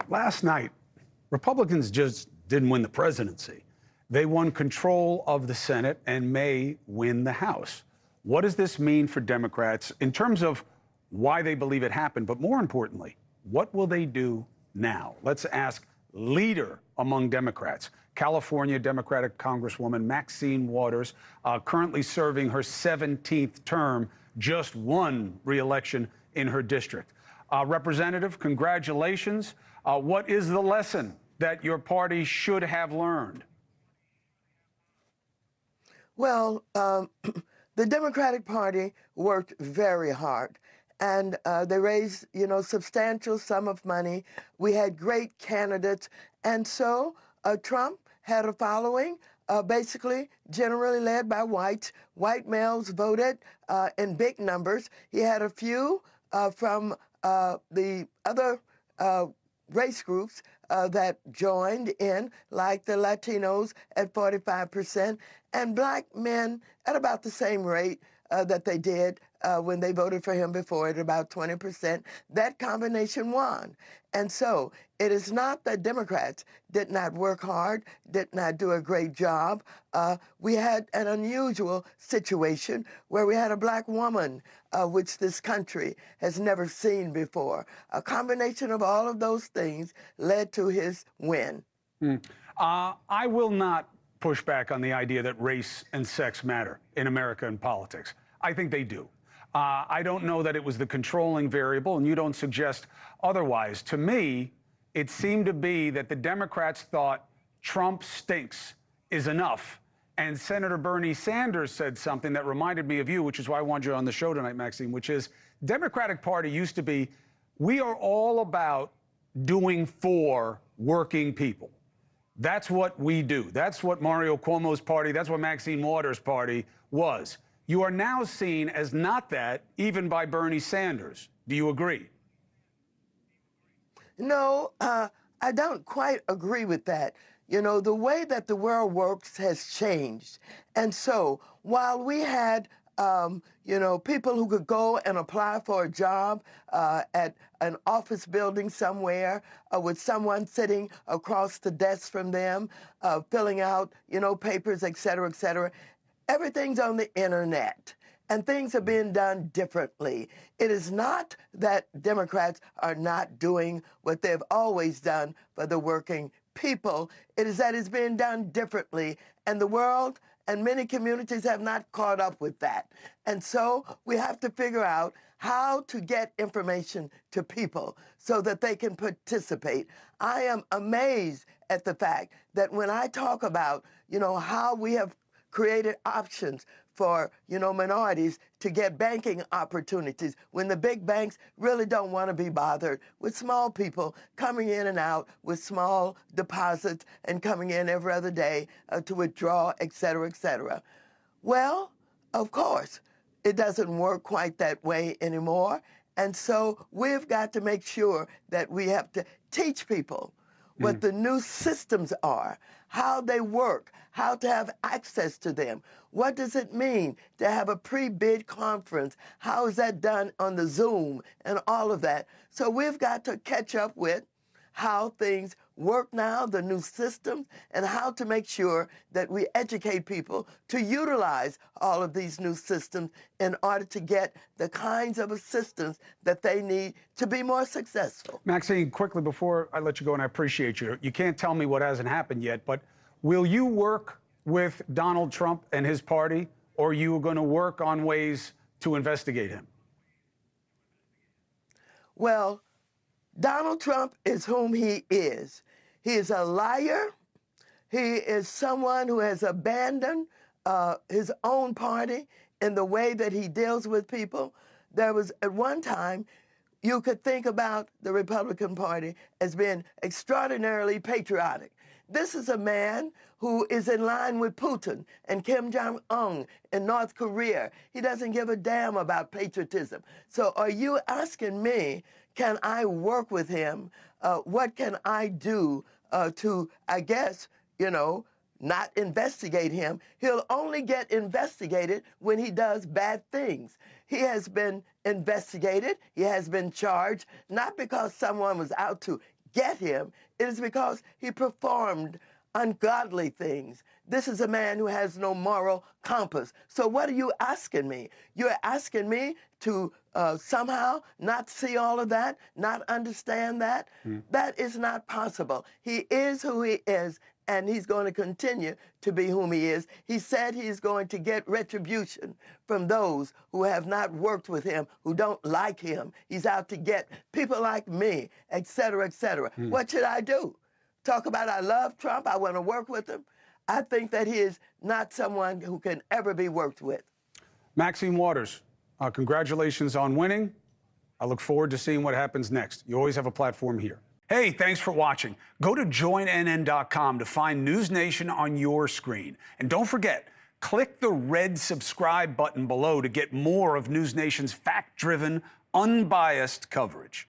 Last night, Republicans just didn't win the presidency. They won control of the Senate and may win the House. What does this mean for Democrats in terms of why they believe it happened? But more importantly, what will they do now? Let's ask leader among Democrats, California Democratic Congresswoman Maxine Waters, currently serving her 17th term, just won re-election in her district. Representative, congratulations. What is the lesson that your party should have learned? Well, the Democratic Party worked very hard, and they raised, substantial sum of money. We had great candidates, and so Trump had a following, basically generally led by whites. White males voted in big numbers. He had a few from the other race groups that joined in, like the Latinos at 45%, and black men at about the same rate that they did when they voted for him before, at about 20%. That combination won. And so it is not that Democrats did not work hard, did not do a great job. We had an unusual situation where we had a black woman, which this country has never seen before. A combination of all of those things led to his win. I will not push back on the idea that race and sex matter in American politics. I think they do. I don't know that it was the controlling variable, and you don't suggest otherwise. To me, it seemed to be that the Democrats thought Trump stinks is enough. And Senator Bernie Sanders said something that reminded me of you, which is why I wanted you on the show tonight, Maxine, which is Democratic Party used to be, we are all about doing for working people. That's what we do. That's what Mario Cuomo's party, that's what Maxine Waters' party was. You are now seen as not that, even by Bernie Sanders. Do you agree? No, I don't quite agree with that. The way that the world works has changed. And so while we had, people who could go and apply for a job at an office building somewhere with someone sitting across the desk from them, filling out, papers, et cetera, everything's on the internet. And things are being done differently. It is not that Democrats are not doing what they've always done for the working people. It is that it's being done differently. And the world and many communities have not caught up with that. And so we have to figure out how to get information to people so that they can participate. I am amazed at the fact that when I talk about, how we have created options for, minorities to get banking opportunities when the big banks really don't want to be bothered with small people coming in and out with small deposits and coming in every other day to withdraw, et cetera. Well, of course, it doesn't work quite that way anymore. And so we've got to make sure that we have to teach people what the new systems are, how they work, how to have access to them. What does it mean to have a pre-bid conference? How is that done on the Zoom and all of that? So we've got to catch up with how things work now, the new systems, and how to make sure that we educate people to utilize all of these new systems in order to get the kinds of assistance that they need to be more successful. Maxine, quickly before I let you go, and I appreciate you, you can't tell me what hasn't happened yet, but will you work with Donald Trump and his party, or are you going to work on ways to investigate him? Well, Donald Trump is whom he is. He is a liar. He is someone who has abandoned his own party in the way that he deals with people. There was, at one time, you could think about the Republican Party as being extraordinarily patriotic. This is a man who is in line with Putin and Kim Jong-un in North Korea. He doesn't give a damn about patriotism. So are you asking me, can I work with him? What can I do to, I guess, not investigate him? He'll only get investigated when he does bad things. He has been investigated. He has been charged, not because someone was out to get him, it is because he performed ungodly things. This is a man who has no moral compass. So what are you asking me? You're asking me to somehow not see all of that, not understand that? That is not possible. He is who he is, and he's going to continue to be whom he is. He said he's going to get retribution from those who have not worked with him, who don't like him. He's out to get people like me, et cetera, et cetera. What should I do? Talk about I love Trump, I want to work with him? I think that he is not someone who can ever be worked with. Maxine Waters, congratulations on winning. I look forward to seeing what happens next. You always have a platform here. Hey, thanks for watching. Go to joinnn.com to find NewsNation on your screen. And don't forget, click the red subscribe button below to get more of NewsNation's fact-driven, unbiased coverage.